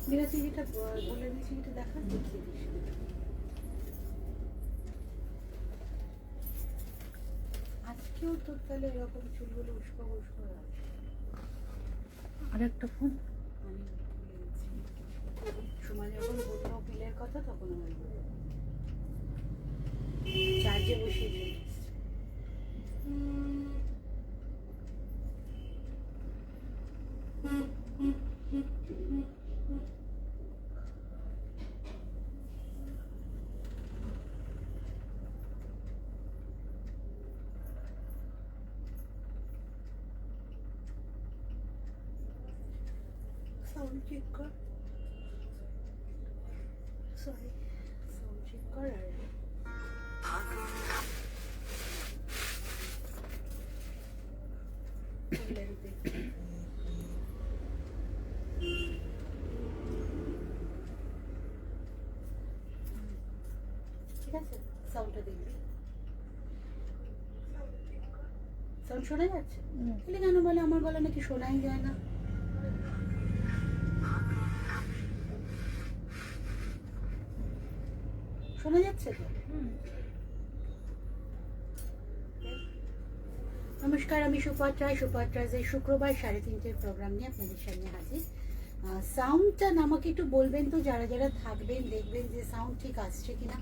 বিরাতি যেটা বলে দিয়েছি যেটা দেখা দেখিয়ে দিস। আজকেও তোর তাহলে এরকম চুলগুলো উস্কো উস্কো আছে। আর একটা ফোন আমি ভুলে গেছি। সময় যখন বললো বিলের কথা তখন আমার চার্জে বসিয়ে চলে এসছে। সাউন্ড চেক কর, সরি সাউন্ড চেক কর। আর ঠিক আছে, সাউন্ডটা দেখবি। সাউন্ড শোনা যাচ্ছে? তাহলে কেন বলে আমার গলা নাকি শোনাই যায় না? শোনা যাচ্ছে তো? নমস্কার, আমি সুপাত্রাজ এই শুক্রবার 3:30 প্রোগ্রাম নিয়ে আপনাদের সামনে হাজির। সাউন্ডটা আমাকে একটু বলবেন তো, যারা যারা থাকবেন দেখবেন যে সাউন্ড ঠিক আসছে কিনা,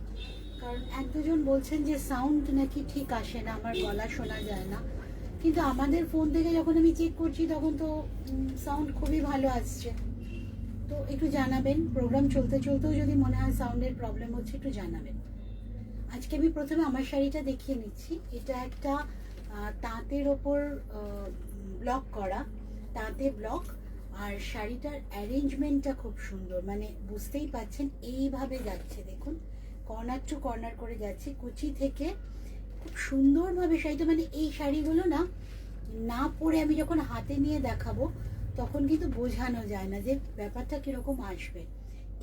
কারণ এক দুজন বলছেন যে সাউন্ড নাকি ঠিক আসে না, আমার গলা শোনা যায় না। কিন্তু আমাদের ফোন থেকে যখন আমি চেক করছি তখন তো সাউন্ড খুবই ভালো আসছে। তো একটু জানাবেন, প্রোগ্রাম চলতে চলতেও যদি মনে হয় সাউন্ডের প্রবলেম হচ্ছে একটু জানাবেন। আজকে আমি প্রথমে আমার শাড়িটা দেখিয়ে নিচ্ছি। এটা একটা তাঁতের ওপর ব্লক করা, তাঁতে ব্লক। আর শাড়িটার অ্যারেঞ্জমেন্টটা খুব সুন্দর, মানে বুঝতেই পাচ্ছেন এইভাবে যাচ্ছে, দেখুন কর্নার টু কর্নার করে যাচ্ছে কুচি থেকে। খুব সুন্দরভাবে শাড়িটা, মানে এই শাড়িগুলো না না পরে আমি যখন হাতে নিয়ে দেখাবো তখন কিন্তু বোঝানো যায় না যে ব্যাপারটা কিরকম আসবে।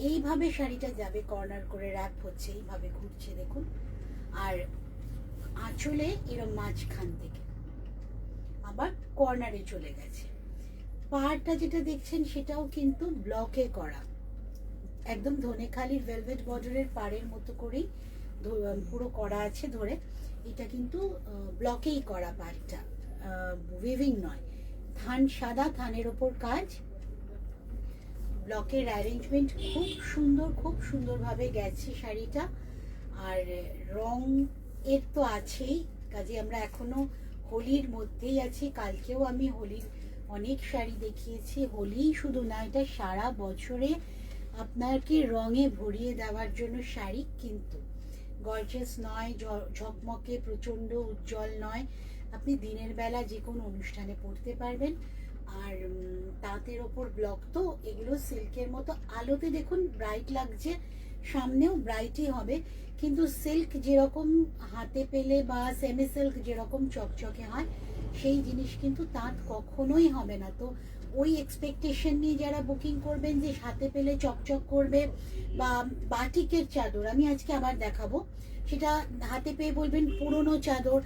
এইভাবে শাড়িটা যাবে, কর্নার করে র্যাপ হচ্ছে, এইভাবে ঘুরছে দেখুন। আর আঁচলে এরম মাঝখান থেকে আবার কর্নারে চলে গেছে। পাড়টা যেটা দেখছেন সেটাও কিন্তু ব্লকে করা, একদম ধনেখালির ভেলভেট বর্ডারের পাড়ের মতো করেই পুরো করা আছে ধরে। এটা কিন্তু ব্লকেই করা পাড়টা, উইভিং নয়। থান সাদা, থানের ওপর কাজ, ব্লকের অ্যারেঞ্জমেন্ট খুব সুন্দরভাবে গেছে শাড়িটা। আর রং এর তো আছেই, কাজে আমরা এখনো হোলির মধ্যেই আছি। কালকেও আমি হোলির অনেক শাড়ি দেখিয়েছি। হোলি শুধু না, এটা সারা বছরে আপনাকে রঙে ভরিয়ে দেওয়ার জন্য শাড়ি, কিন্তু গর্জিয়াস নয়, ঝকমকে প্রচণ্ড উজ্জ্বল নয়। আপনি দিনের বেলা যে কোনো অনুষ্ঠানে পরতে পারবেন। আর তাঁতের ওপর ব্লক তো, এগুলো সিল্কের মতো আলোতে দেখুন ব্রাইট লাগছে, সামনেও ব্রাইটই হবে। কিন্তু সিল্ক যেরকম হাতে পেলে বা সেমি সিল্ক যেরকম চকচকে হয়, সেই জিনিস কিন্তু তাঁত কখনোই হবে না। তো ওই এক্সপেকটেশন নিয়ে যারা বুকিং করবেন যে হাতে পেলে চকচক করবে, বা বাটিকের চাদর আমি আজকে আবার দেখাবো, সেটা হাতে পেয়ে বলবেন পুরনো চাদর,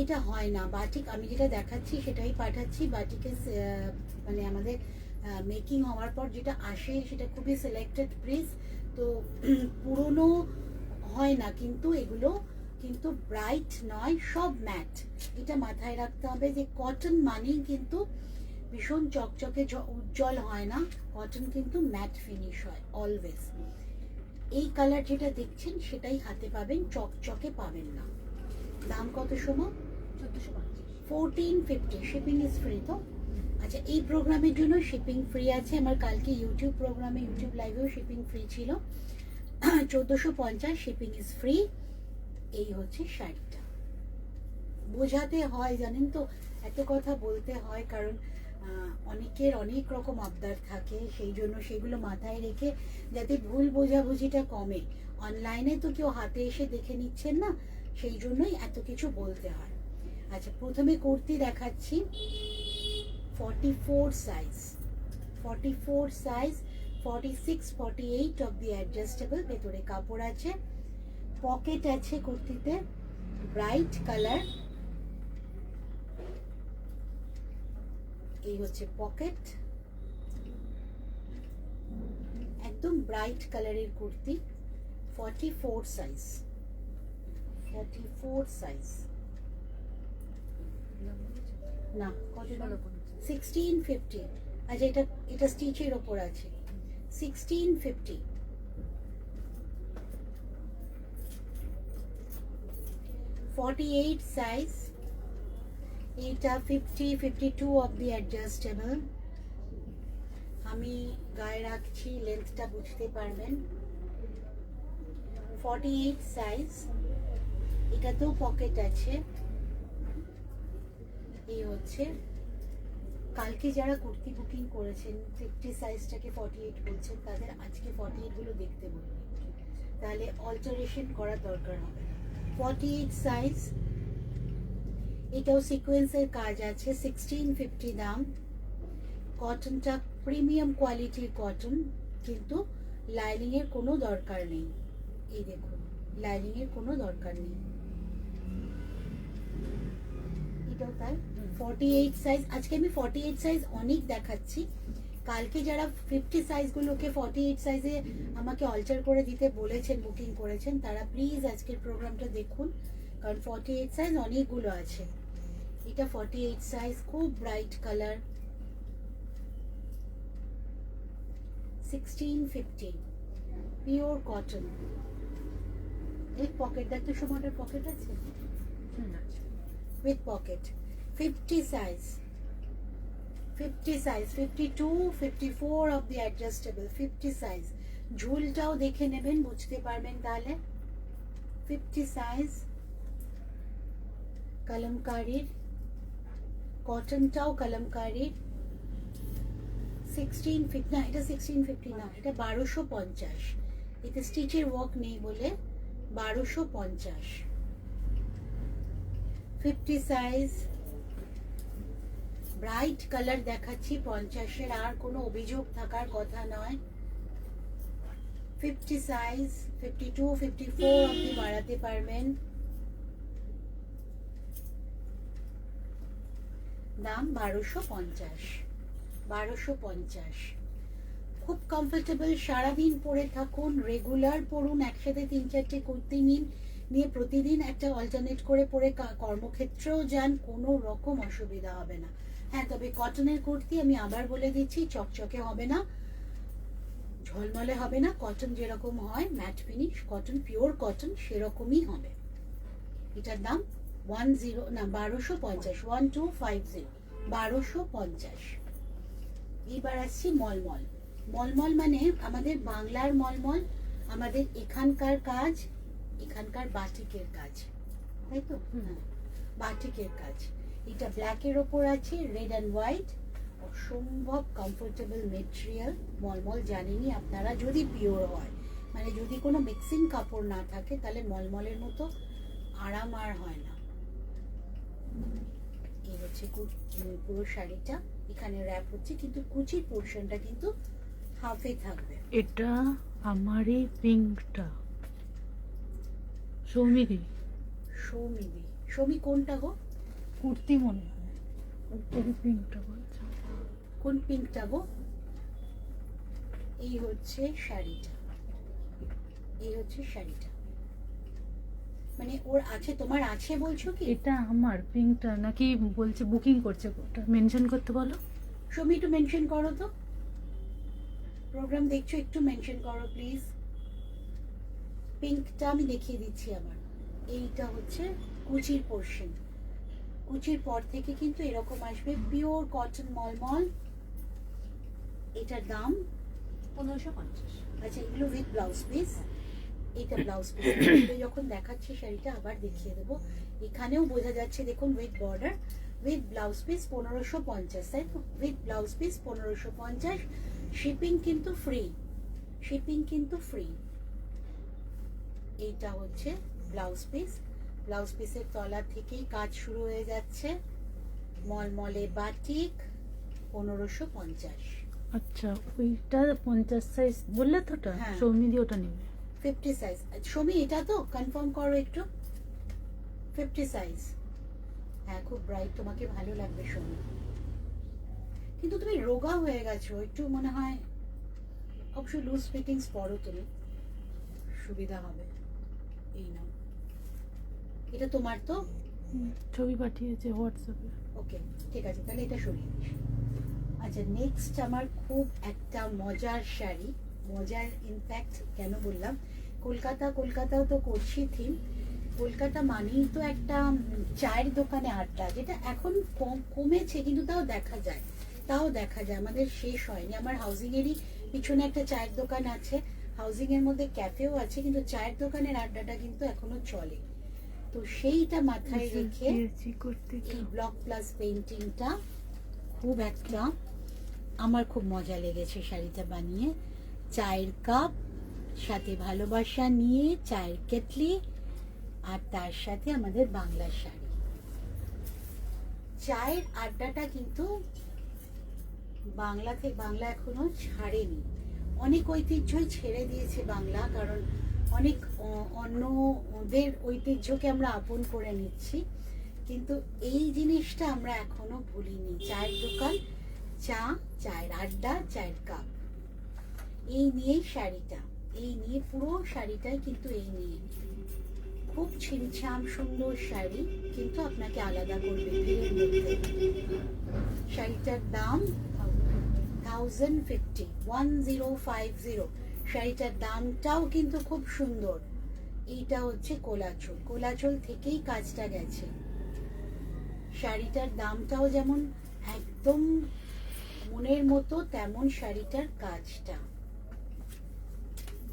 এটা হয় না। বাটিক আমি যেটা দেখাচ্ছি সেটাই পাঠাচ্ছি। বাটিকের মানে আমাদের মেকিং হওয়ার পর যেটা আসে সেটা খুবই সিলেক্টেড পিস, তো পুরনো হয় না। কিন্তু এগুলো কিন্তু ব্রাইট নয়, সব ম্যাট। এটা মাথায় রাখতে হবে যে কটন মানেই কিন্তু ভীষণ চকচকে উজ্জ্বল হয় না, কটন কিন্তু ম্যাট ফিনিশ হয় অলওয়েজ। এই কালার যেটা দেখছেন সেটাই হাতে পাবেন, চকচকে পাবেন না। দাম কত সময়? 1450। শিপিং ইজ ফ্রি তো? আচ্ছা, এই প্রোগ্রামের জন্য শিপিং ফ্রি আছে। আমার কালকে ইউটিউব প্রোগ্রামে, ইউটিউব লাইভেও শিপিং ফ্রি ছিল। 1450, শিপিং ইজ ফ্রি। এই হচ্ছে শাড়িটা। বোঝাতে হয় জানেন তো, এত কথা বলতে হয়, কারণ অনেকের অনেক রকম আবদার থাকে, সেই জন্য সেগুলো মাথায় রেখে যাতে ভুল বোঝাবুঝিটা কমে। অনলাইনে তো কেউ হাতে এসে দেখে নিচ্ছেন না, সেই জন্যই এত কিছু বলতে হয়। আচ্ছা, প্রথমে কুর্তি দেখাচ্ছি। 44 size, 44 size, 46 48 of the adjustable. ভেতরে কাপড় আছে, পকেট আছে কুর্তিতে, ব্রাইট কালার। এই হচ্ছে পকেট। একদম ব্রাইট কালারের কুর্তি, 44 সাইজ, 44 সাইজ। না কত, 1650। আচ্ছা এটা এটা স্টিচের ওপর আছে, 1650। 48 সাইজ, এটা 50-52 অব্দি অ্যাডজাস্টেবল। আমি গায়ে রাখছি, লেন্থটা বুঝতে পারবেন। 48 সাইজ, এটাতেও পকেট আছে। এই হচ্ছে, কালকে যারা কুর্তি বুকিং করেছেন 50 সাইজটাকে 48 বলছেন, তাদের আজকে 48 গুলো দেখতে বলবেন, তাহলে অল্টারেশন করার দরকার হবে। 48 সাইজ, এটাও সিকোয়েন্সের কাজ আছে, 1650 দাম। কটনটা প্রিমিয়াম কোয়ালিটির কটন, কিন্তু লাইনিং এর কোনো দরকার নেই। এই দেখুন, লাইনিং এর কোনো দরকার নেই। এটাও তাই, 48 সাইজ। আজকে আমি 48 সাইজ অনেক দেখাচ্ছি, কালকে যারা 50 সাইজগুলোকে 48 সাইজে আমাকে অল্টার করে দিতে বলেছেন, বুকিং করেছেন, তারা প্লিজ আজকের প্রোগ্রামটা দেখুন, কারণ 48 সাইজ অনেকগুলো আছে। এটা 48 সাইজ, খুব ব্রাইট কালার, 1650, পিওর কটন। এই পকেট দেখ তো, সময়টার পকেট আছে with pocket, 50 size, 50 size, 52, 54 of the adjustable, 50 size। ঝুলটাও দেখে নেবেন, বুঝতে পারবেন তাহলে। 50 size, কলমকারীর, কটনটাও কলমকারীর, 1650 না, এটা 1650 না, এটা 1250। এতে স্টিচের ওয়ার্ক নেই বলে 1250। 50 সাইজ, ব্রাইট কালার দেখাচ্ছি, 50-এর আর কোনো অভিযোগ থাকার কথা নয়। 50 সাইজ, 52, 54 অবধি বাড়াতে পারবেন। দাম 1250, 1250। খুব কমফোর্টেবল, সারাদিন পরে থাকুন, রেগুলার পরুন, একসাথে 3-4টে কুর্তি নিন, নিয়ে প্রতিদিন একটা অল্টারনেট করে পরে কর্মক্ষেত্রেও যান, কোনো রকম অসুবিধা হবে না। হ্যাঁ, তবে কটনের কুর্তি আমি আবার বলে দিচ্ছি, চকচকে হবে না, ঝলমলে হবে না। কটন যেরকম হয় mat finish cotton, pure cotton, সেরকমই হবে। এটার দাম 1250, 1250, 1250। এইবার আসছি মলমল। মলমল মানে আমাদের বাংলার মলমল, আমাদের এখানকার কাজ, এখানকার বাটিকের কাজ, তাই তো? বাটিকের কাজ। এটা ব্ল্যাকের ওপর আছে, রেড অ্যান্ড হোয়াইট, অসম্ভব কমফোর্টেবল মেটেরিয়াল। মলমল জানেনই আপনারা, যদি পিওর হয়, মানে যদি কোনো মিক্সিং কাপড় না থাকে, তাহলে মলমলের মতো আরাম আর হয় না। এই হচ্ছে পুরো শাড়িটা, এখানে র্যাপ হচ্ছে, কিন্তু কুচির পোর্শনটা কিন্তু হাফে থাকবে। এটা আমারই পিঙ্কটা, সৌমিদি। সৌমিদি, সৌমি কোনটা গো? কুর্তি মনে হয়, উপরে পিঙ্কটা বলছে। কোন পিঙ্কটা গো? এই হচ্ছে শাড়িটা, এই হচ্ছে শাড়িটা। মানে ওর আছে, তোমার আছে বলছো কি? এটা আমার পিঙ্কটা নাকি বলছে বুকিং করছে, ওটা মেনশন করতে বলো। সৌমি একটু মেনশন করো তো, প্রোগ্রাম দেখছো, একটু মেনশন করো প্লিজ। পিঙ্কটা আমি দেখিয়ে দিচ্ছি আমার। এইটা হচ্ছে কুচির পোর্শন, কুচির পর থেকে কিন্তু এরকম আসবে, পিওর কটন মলমল। এটার দাম 1550। আচ্ছা, এগুলো উইথ ব্লাউজ পিস। এটা ব্লাউজ পিস, যখন দেখাচ্ছি শাড়িটা আবার দেখিয়ে দেবো। এখানেও বোঝা যাচ্ছে, দেখুন, with border, with blouse piece 1550, তাই তো? উইথ ব্লাউজ পিস 1550, শিপিং কিন্তু ফ্রি, শিপিং কিন্তু ফ্রি। এইটা হচ্ছে ব্লাউজ পিস, ব্লাউজ পিসের তলা থেকেই কাজ শুরু হয়ে যাচ্ছে। মলমলে বাটিক, 1550। আচ্ছা, ওইটা 50 সাইজ বললে তো, ওটা হ্যাঁ। সৌমিদি ওটা নেবে। 50 সাইজ, সৌমি এটা তো কনফার্ম করো একটু। 50 সাইজ, হ্যাঁ, খুব ব্রাইট, তোমাকে ভালো লাগবে সৌমি। কিন্তু তুমি রোগা হয়ে গেছো একটু, মনে হয় অবশ্যই লুজ ফিটিংস পরো তুমি, সুবিধা হবে। এই নাও, এটা তোমার তো? ছবি পাঠিয়েছে হোয়াটসঅ্যাপে। ওকে, ঠিক আছে, তাহলে এটা সরিয়ে দিস। আচ্ছা, নেক্সট আমার খুব একটা মজার শাড়ি, মজার ইনফ্যাক্ট কেন বললাম, কলকাতাও তো করছি থিম। কলকাতা মানেই তো একটা চায়ের দোকানে আড্ডা, যেটা এখন কমেছে কিন্তু তাও দেখা যায়, আমাদের শেষ হয়নি। আমার হাউজিংয়েরই পিছনে একটা চায়ের দোকান আছে, হাউজিংয়ের মধ্যে ক্যাফেও আছে, কিন্তু চায়ের দোকানের আড্ডাটা কিন্তু এখনো চলে। তো সেইটা মাথায় রেখে এই ব্লক প্লাস পেইন্টিংটা খুব একটা আমার খুব মজা লেগেছে শাড়িটা বানিয়ে। চায়ের কাপ, সাথে ভালোবাসা নিয়ে চায়ের কেটলি, আর তার সাথে আমাদের বাংলা শাড়ি। চায়ের আড্ডাটা কিন্তু বাংলা এখনো ছাড়েনি। অনেক ঐতিহ্যই ছেড়ে দিয়েছে বাংলা, কারণ অনেক অন্য ওদের ঐতিহ্যকে আমরা আপন করে নিচ্ছি, কিন্তু এই জিনিসটা আমরা এখনো ভুলিনি। চায়ের দোকান, চা, চায়ের আড্ডা, চায়ের কাপ, এই নিয়েই শাড়িটা, এই নিয়ে পুরো শাড়িটাই কিন্তু এই নিয়ে। খুব ছিমছাম সুন্দর শাড়ি, কিন্তু আপনাকে আলাদা করবে ভিড়ের মধ্যে। শাড়িটার দাম 1050। শাড়িটার দামটাও কিন্তু খুব সুন্দর। এইটা হচ্ছে কোলাচল থেকেই কাজটা গেছে। শাড়িটার দামটাও যেমন একদম মনের মতো, তেমন শাড়িটার কাজটা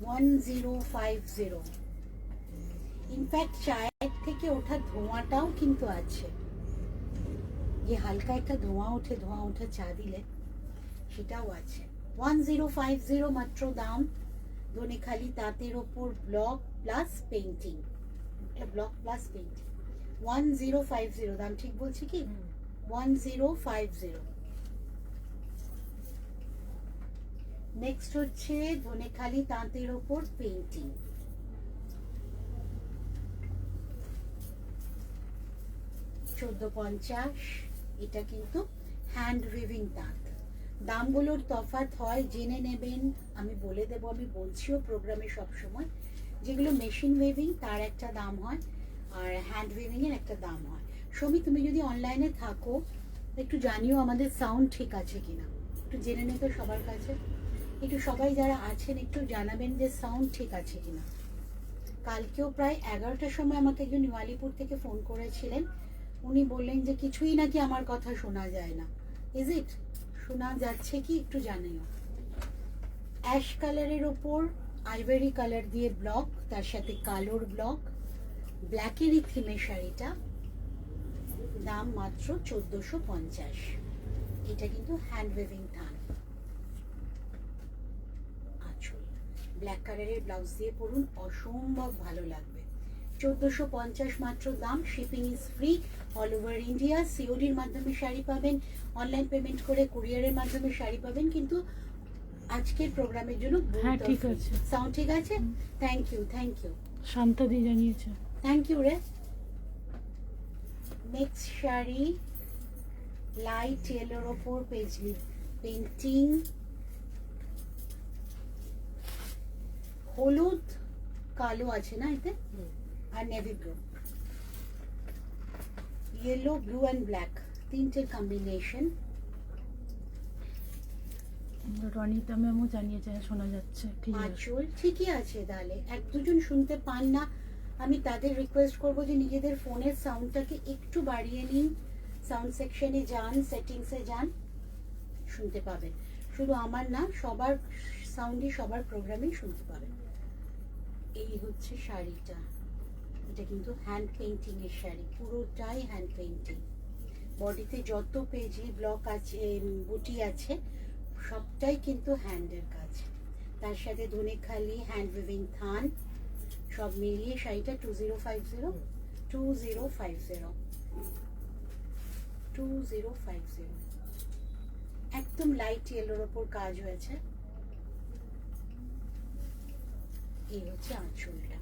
1050। ইনফ্যাক্ট চায়ের থেকে ওঠা ধোঁয়াটাও কিন্তু আছে, যে হালকা একটা ধোঁয়া ওঠে চা দিলে, সেটাও আছে। 1050 মাত্র দাম। ধনেখালি তাঁতের ওপর block plus painting, block plus painting 1050 দাম, ঠিক বলছি কি? 1050। নেক্সট হচ্ছে ধনেখালি তাঁতের ওপর পেইন্টিং, 1450। এটা কিন্তু হ্যান্ড উইভিং তাঁত। দামগুলোর তফাৎ হয়, জেনে নেবেন, আমি বলে দেবো, আমি বলছিও প্রোগ্রামে সবসময়। যেগুলো মেশিন উইভিং তার একটা দাম হয়, আর হ্যান্ড উইভিং এর একটা দাম হয়। সমি, তুমি যদি অনলাইনে থাকো একটু জানিও আমাদের সাউন্ড ঠিক আছে কিনা, একটু জেনে নিতে সবার কাছে, একটু সবাই যারা আছেন একটু জানাবেন যে সাউন্ড ঠিক আছে কিনা। কালকেও প্রায় 11টার সময় আমাকে একজন নিউ থেকে ফোন করেছিলেন, উনি বললেন যে কিছুই নাকি আমার কথা শোনা যায় না। ইজ ইট, শোনা যাচ্ছে কি একটু জানিও। অ্যাশ কালারের ওপর আইভরি কালার দিয়ে ব্লক, তার সাথে কালোর ব্লক, ব্ল্যাকেরই থিমের শাড়িটা, দাম মাত্র 1450। এটা কিন্তু হ্যান্ড ওয়েভিং থান। আঁচল ব্ল্যাক কালারের ব্লাউজ দিয়ে পরুন, অসম্ভব ভালো লাগবে। 1450 মাত্র দাম। Shipping is free all over India. সিওডির মাধ্যমে শাড়ি পাবেন, অনলাইন পেমেন্ট করে কুরিয়ারের মাধ্যমে শাড়ি পাবেন, কিন্তু আজকের প্রোগ্রামের জন্য হ্যাঁ ঠিক আছে, সাউন্ড ঠিক আছে। থ্যাংক ইউ শান্তাদি জানিয়েছে। থ্যাংক ইউ রে। নেক্সট শাড়ি লাইট ইয়েলোর ওপর পেজলি পেইন্টিং, হলুদ কালো আছে না এতে, আর navy blue, yellow blue and black, তিনটের কম্বিনেশন। রনিতা ম্যামও জানিয়েছে, শোনা যাচ্ছে ঠিক আছে। আঁচল ঠিকই আছে, তাহলে এক দুজন শুনতে পান না, আমি তাদের রিকোয়েস্ট করব যে নিজেদের ফোনের সাউন্ডটাকে একটু বাড়িয়ে নিন, সাউন্ড সেকশনে যান, সেটিংসে যান, শুনতে পাবেন। শুধু আমার না, সবার সাউন্ডই সবার প্রোগ্রামেই শুনতে পাবেন। এই হচ্ছে শাড়িটা, এটা কিন্তু হ্যান্ড পেইন্টিং এর শাড়ি, পুরোটাই হ্যান্ড পেইন্টিং। বডিতে যত পেজি ব্লক আছে, বুটি আছে, সবটাই কিন্তু হ্যান্ডের কাজ। তার সাথে ধনেখালি হ্যান্ড উইভিং থান, সব মিলিয়ে শাড়িটা 2050 একদম লাইট ইয়েলোর ওপর কাজ হয়েছে। এই হচ্ছে আঁচলটা।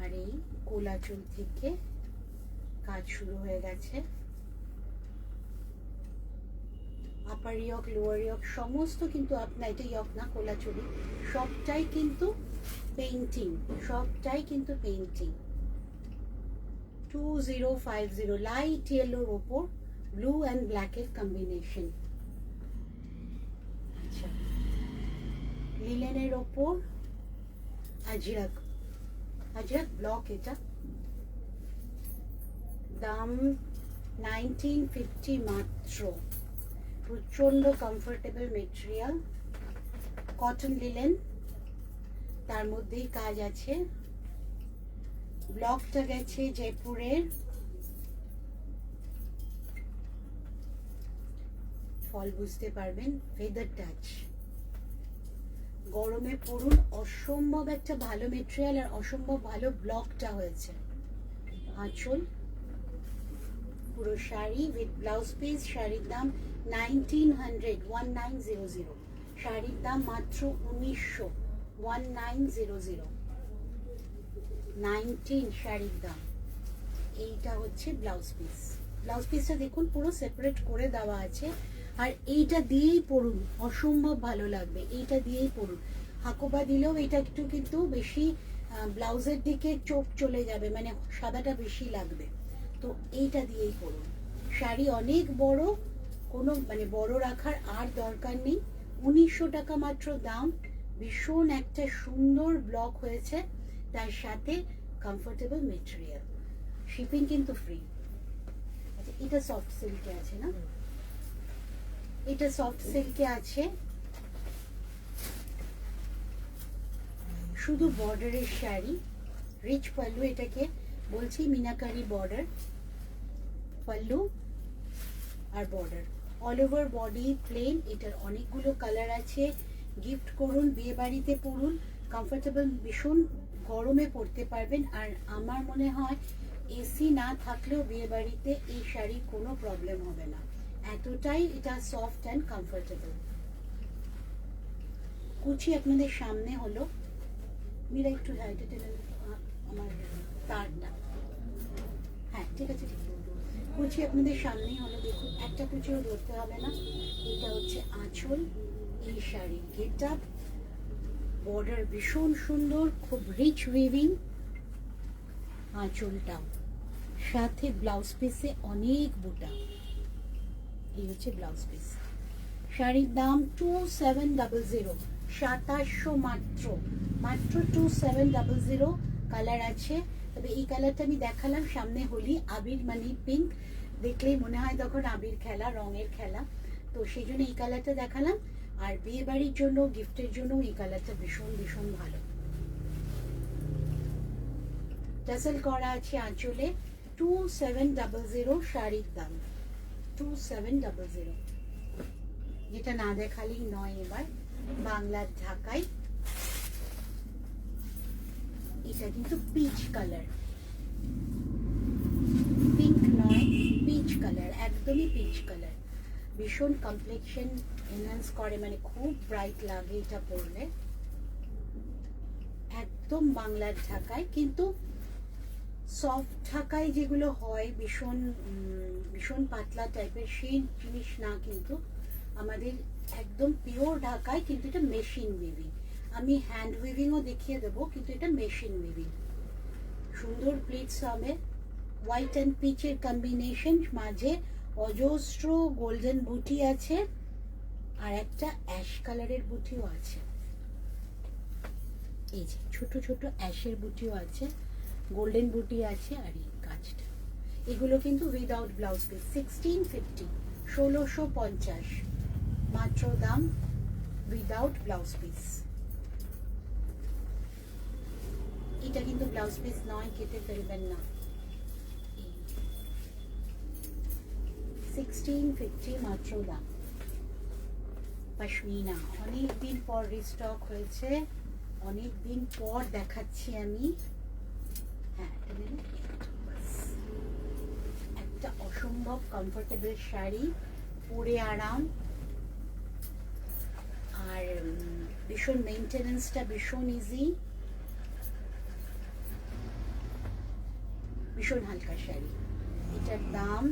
আর এই কোলাচল থেকে কাজ শুরু হয়ে গেছে, আপার ইয়ক লোয়ার ইয়ক সমস্ত কিন্তু আপনার, এটা ইয়ক না কোলাচুরি, সবটাই কিন্তু পেইন্টিং, সবটাই কিন্তু পেইন্টিং। 2050 লাইট ইয়েলোর ওপর ব্লু অ্যান্ড ব্ল্যাকের কম্বিনেশন। আচ্ছা, লিলেনের ওপর আজরাক, আজরাক ব্লক, এটা দাম 1950 মাত্র। প্রচন্ড কমফোর্টেবল মেটেরিয়াল, কটন লিলেন, তার মধ্যেই কাজ আছে। ব্লকটা গেছে জয়পুরের, ফল বুঝতে পারবেন, ফেদার টাচ। গরমে পরুন, অসম্ভব একটা ভালো মেটেরিয়াল আর অসম্ভব ভালো ব্লকটা হয়েছে। আঁচল, পুরো শাড়ি উইথ ব্লাউজ পিস। শাড়ির দাম 1900, শাড়ির দাম মাত্র 1900, 19 শাড়ির দাম। এইটা হচ্ছে ব্লাউজ পিস। ব্লাউজ পিসটা দেখুন পুরো সেপারেট করে দেওয়া আছে। আর এইটা দিয়েই পরুন, অসম্ভব ভালো লাগবে, এইটা দিয়েই পরুন। হাকোবা দিলেও এটা একটু কিন্তু বেশি ব্লাউজের দিকে চোখ চলে যাবে, মানে সাদাটা বেশি লাগবে, তো এইটা দিয়েই পরুন। শাড়ি অনেক বড়, কোনো মানে বড় রাখার আর দরকার নেই। 1900 টাকা মাত্র দাম। ভীষণ একটা সুন্দর ব্লক হয়েছে, তার সাথে কমফোর্টেবল মেটেরিয়াল, শিপিং কিন্তু ফ্রি। আচ্ছা, এটা সফট সিল্কে আছে না, এটা সফট সিল্কে আছে, শুধু বর্ডারের শাড়ি, রিচ পাল্লু, এটাকে বলছি মিনাকারি বর্ডার, পাল্লু আর border, all over body plain. এটার অনেকগুলো কালার আছে, গিফট করুন, বিয়ে বাড়িতে পরুন, কমফোর্টেবল, ভীষণ গরমে পরতে পারবেন। আর আমার মনে হয় এসি না থাকলেও বিয়ে বাড়িতে এই শাড়ির কোনো প্রবলেম হবে না, এতটাই এটা সফট অ্যান্ড কমফোর্টেবল। কুচি আপনাদের সামনে হলো, মীরা একটু হাইটে টেনে আমার তারটা, হ্যাঁ ঠিক আছে, ঠিক আছে। কুচি আপনাদের সামনেই হলো, দেখুন একটা কুচিও ধরতে হবে না। এটা হচ্ছে আঁচল, এই শাড়ির গেট আপ, বর্ডার ভীষণ সুন্দর, খুব রিচ উইভিং, আঁচলটাও, সাথে ব্লাউজ পিসে অনেক বুটা। এই হচ্ছে ব্লাউজ পিস। শাড়ির দাম 2700, 2700 মাত্র, মাত্র 2700। কালার আছে, তবে এই কালারটা আমি দেখালাম, সামনে হোলি, আবির মানে পিঙ্ক, দেখলেই মনে হয় তখন আবির খেলা, রঙের খেলা, তো সেই জন্য এই কালারটা দেখালাম। আর বিয়ে বাড়ির জন্য, গিফটের জন্য এই কালারটা ভীষণ ভীষণ ভালো। টাসেল করা আছে আঁচলে, 2700 শাড়ির দাম, 2700। যেটা না দেখালেই নয়, এবার বাংলার ঢাকায়, এটা কিন্তু পিচ কালার, পিঙ্ক নয়, পিচ কালার, একদমই পিচ কালার, ভীষণ কমপ্লেক্সন এনহ্যান্স করে, মানে খুব ব্রাইট লাগে এটা পরলে। একদম বাংলার ঢাকায়, কিন্তু সফট ঢাকায় যেগুলো হয় ভীষণ ভীষণ পাতলা টাইপের, সেই জিনিস না, কিন্তু আমাদের একদম পিওর ঢাকায়, কিন্তু এটা মেশিন উইভিং। আমি হ্যান্ড উইভিংও দেখিয়ে দেবো, কিন্তু এটা মেশিন উইভিং। সুন্দর প্লিটস হবে, হোয়াইট অ্যান্ড পিচের কম্বিনেশন, মাঝে অজস্র গোল্ডেন বুটি আছে, আর একটা অ্যাশ কালারের বুটিও আছে, এই যে ছোট ছোট অ্যাশের বুটিও আছে, গোল্ডেন বুটি আছে, আর এই কাজটা, এগুলো কিন্তু উইদাউট ব্লাউজ পিস। 1650, 1650 মাত্র দাম, উইদাউট ব্লাউজ পিস। এটা কিন্তু ব্লাউজ পিস নয়, কেটে ফেলবেন না। 1650 মাত্র দাম। পশমিনা অনেকদিন পর রিস্টক হয়েছে, অনেকদিন পর দেখাচ্ছি আমি। হ্যাঁ, একটা অসম্ভব কমফোর্টেবল শাড়ি, পরে আরাম, আর ভীষণ মেইনটেনেন্সটা ভীষণ ইজি, ভীষণ হালকা শাড়ি। এটার দাম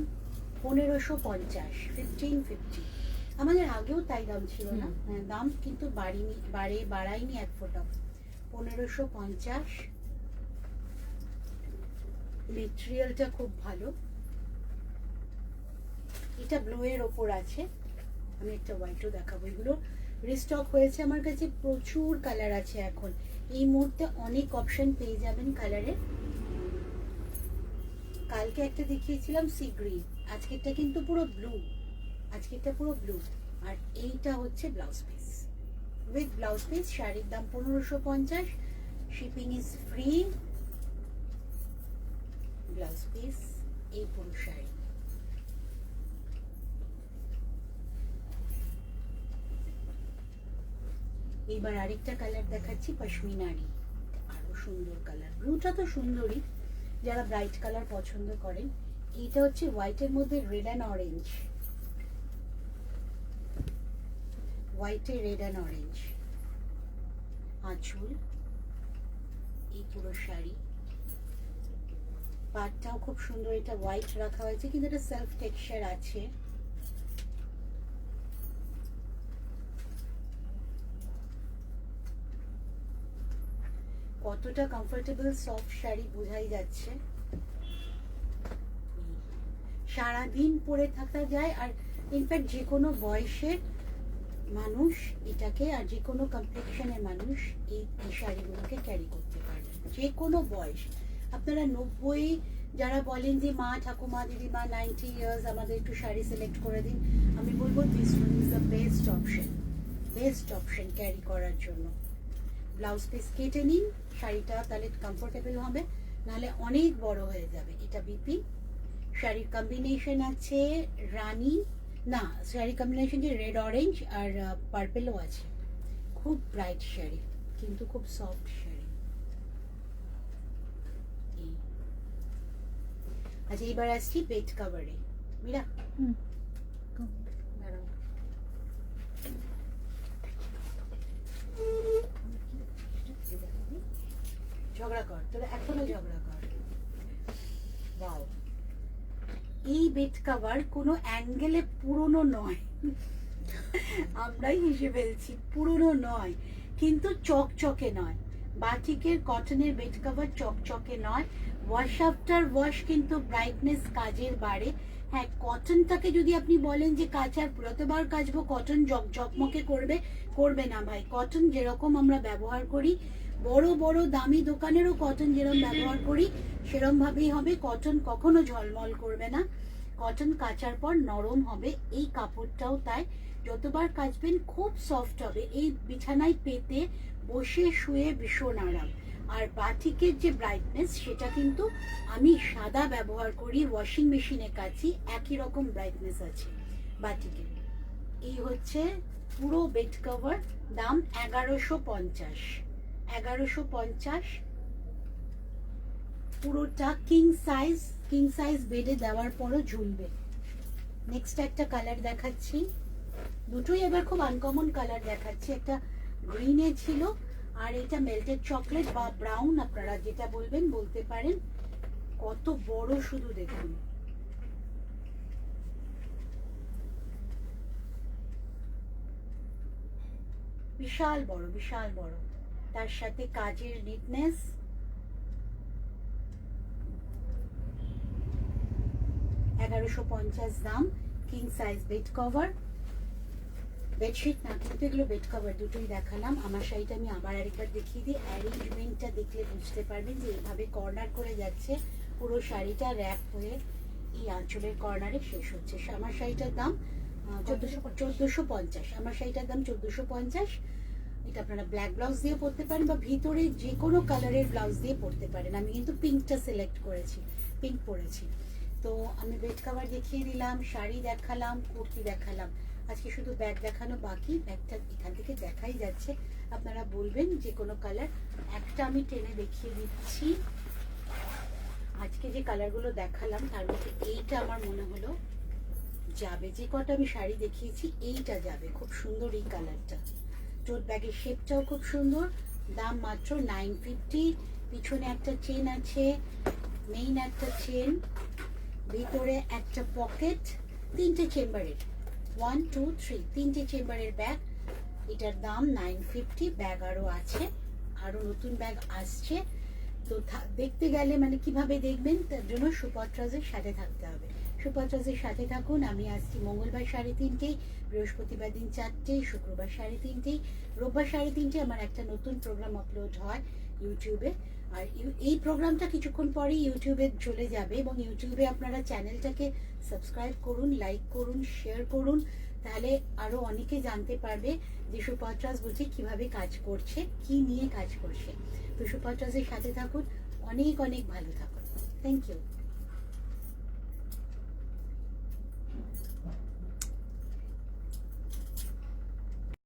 1550, 1550। আমাদের আগেও তাই দাম ছিল না, হ্যাঁ, দাম কিন্তু বাড়ায়নি এক ফোঁটা। 1550। মেটেরিয়ালটা খুব ভালো। এটা ব্লু এর ওপর আছে, আমি একটা হোয়াইটও দেখাবো। এগুলো রিস্টক হয়েছে আমার কাছে, প্রচুর কালার আছে এখন। এই মুহূর্তে অনেক অপশন পেয়ে যাবেন কালারের। কালকে একটা দেখিয়েছিলাম সি গ্রিন, আজকেরটা কিন্তু পুরো ব্লু, আজকেরটা পুরো ব্লু। আর এইটা হচ্ছে blouse piece, with blouse piece. শাড়ির দাম 1550, shipping is free. Blouse piece, এই পুরো শাড়ি। এবার আরেকটা কালার দেখাচ্ছি, পশমিনারি, আরো সুন্দর কালার। ব্লুটা তো সুন্দরই, যারা ব্রাইট কালার পছন্দ করেন। এইটা হচ্ছে হোয়াইটের মধ্যে রেড অ্যান্ড অরেঞ্জ, হোয়াইটে রেড অ্যান্ড অরেঞ্জ আঁচল। এই পুরো শাড়ি, পাটটাও খুব সুন্দর। এটা হোয়াইট রাখা হয়েছে কিন্তু এটা সেলফ টেক্সচার আছে। কতটা কমফোর্টেবল সফট শাড়ি বোঝাই যাচ্ছে। সারাদিন পরে থাকা যায়, আর ইনফ্যাক্ট যে কোনো বয়সের মানুষ এটাকে, আর যে কোনো কমপ্লেকশনের মানুষ এই শাড়িগুলোকে ক্যারি করতে পারবে, যে কোনো বয়স। আপনারা 90, যারা বলেন যে মা ঠাকুমা দিদিমা 90 ইয়ার্স, আমাদের একটু শাড়ি সিলেক্ট করে দিন, আমি বলবো this one is the best option, best option carry করার জন্য। ব্লাউজ পিস কেটে নিন, শাড়িটা তাহলে কমফোর্টেবল হবে, নাহলে অনেক বড় হয়ে যাবে। এটা বিপি। শাড়ির কম্বিনেশন আছে রানী, না শাড়ির কম্বিনেশন যে রেড অরেঞ্জ আর পার্পেলও আছে। খুব ব্রাইট শাড়ি কিন্তু খুব সফট শাড়ি। আচ্ছা, এবার আসছি বেড কাভারে। মীরা দাঁড়াও। ঝগড়া কর, তোরা এখনো ঝগড়া কর। বাও, এই বেড কাভার কোনো অ্যাঙ্গেলে পুরনো নয়, আমরাই হেসে ফেলছি, পুরনো নয় কিন্তু চকচকে নয়। বাটিকের কটনের বেড কাভার চকচকে নয়, ওয়াশ আফটার ওয়াশ কিন্তু ব্রাইটনেস কাজের বাড়ে। হ্যাঁ, কটনটাকে যদি আপনি বলেন যে কাচার যতবার কাচবো কটন ঝকমকে করবে না ভাই। কটন যেরকম আমরা ব্যবহার করি, বড় বড় দামি দোকানেরও কটন যেরকম ব্যবহার করি সেরকম ভাবেই হবে। কটন কখনো ঝলমল করবে না, কটন কাচার পর নরম হবে। এই কাপড়টাও তাই, যতবার কাচবেন খুব সফট হবে। এই বিছানায় পেতে বসে শুয়ে ভীষণ আরাম। আর বাটিকের যে ব্রাইটনেস সেটা কিন্তু আমি সাদা ব্যবহার করি, ওয়াশিং মেশিনে কাচি, একই রকম ব্রাইটনেস আছে বাটিকের। এই হচ্ছে পুরো বেড কভার, দাম 1150। 1150 পুরোটা কিং সাইজ বেডে দেওয়ার পরও ঝুলবে। নেক্সট একটা কালার দেখাচ্ছি, দুটোই এবার খুব আনকমন কালার দেখাচ্ছি। একটা গ্রিনে ছিল আর এটা মেল্টেড চকলেট বা ব্রাউন, আপনারা যেটা বলবেন বলতে পারেন। কত বড় শুধু দেখুন, বিশাল বড় বিশাল বড়, তার সাথে কাজের নিটনেস। $1150 দাম। King size bed cover, bedsheet না কিন্তু এগুলো বেড কভার, দুটোই দেখালাম। আমার শাড়িটা আমি আবার আরেকবার দেখিয়ে দিই, অ্যারেঞ্জমেন্টটা দেখলে বুঝতে পারবেন যে এইভাবে কর্নার করে যাচ্ছে পুরো শাড়িটা, র্যাপ হয়ে এই আঁচলের কর্নারে শেষ হচ্ছে। আমার শাড়িটার দাম 1450। আমার শাড়িটার দাম 1450। এটা আপনারা ব্ল্যাক ব্লাউজ দিয়ে পরতে পারেন বা ভিতরে যে কোনো কালারের ব্লাউজ দিয়ে পরতে পারেন। আমি কিন্তু পিঙ্কটা সিলেক্ট করেছি, পিঙ্ক পরেছি। তো আমি বেড কভার দেখিয়ে দিলাম, শাড়ি দেখালাম, কুর্তি দেখালাম। আজকে শুধু ব্যাগ দেখানো বাকি, ব্যাগটা এখান থেকে দেখাই যাচ্ছে, আপনারা বলবেন যে কোনো কালার। একটা আমি টেনে দেখিয়ে দিচ্ছি, আজকে যে কালারগুলো দেখালাম তার মধ্যে এইটা আমার মনে হলো যাবে। যে কটা আমি শাড়ি দেখিয়েছি এইটা যাবে, খুব সুন্দর এই কালারটা। টোট ব্যাগের শেপটাও খুব সুন্দর, দাম মাত্র 950। পিছনে একটা চেন আছে, মেইন একটা চেন, ভিতরে একটা পকেট, তিনটে চেম্বারের, 1 2 3 তিনটে চেম্বারের ব্যাগ। এটার দাম 950। ব্যাগ আরও আছে, আরও নতুন ব্যাগ আসছে। তো দেখতে গেলে মানে কিভাবে দেখবেন তার জন্য সুপত্রাজের সাথে থাকতে হবে। সুপত্রাজের সাথে থাকুন। আমি আসছি মঙ্গলবার 3:30, বৃহস্পতিবার দিন 4টে, শুক্রবার 3:30, রোববার 3:30 আমার একটা নতুন প্রোগ্রাম আপলোড হয় ইউটিউবে। আর এই প্রোগ্রামটা কিছুক্ষণ পরেই ইউটিউবে চলে যাবে, এবং ইউটিউবে আপনারা চ্যানেলটাকে সাবস্ক্রাইব করুন, লাইক করুন, শেয়ার করুন, তাহলে আরও অনেকে জানতে পারবে যে সুপত্রাজ বুঝি কীভাবে কাজ করছে, কি নিয়ে কাজ করছে। তো সুপত্রাজের সাথে থাকুন। অনেক অনেক ভালো থাকুন। Thank you.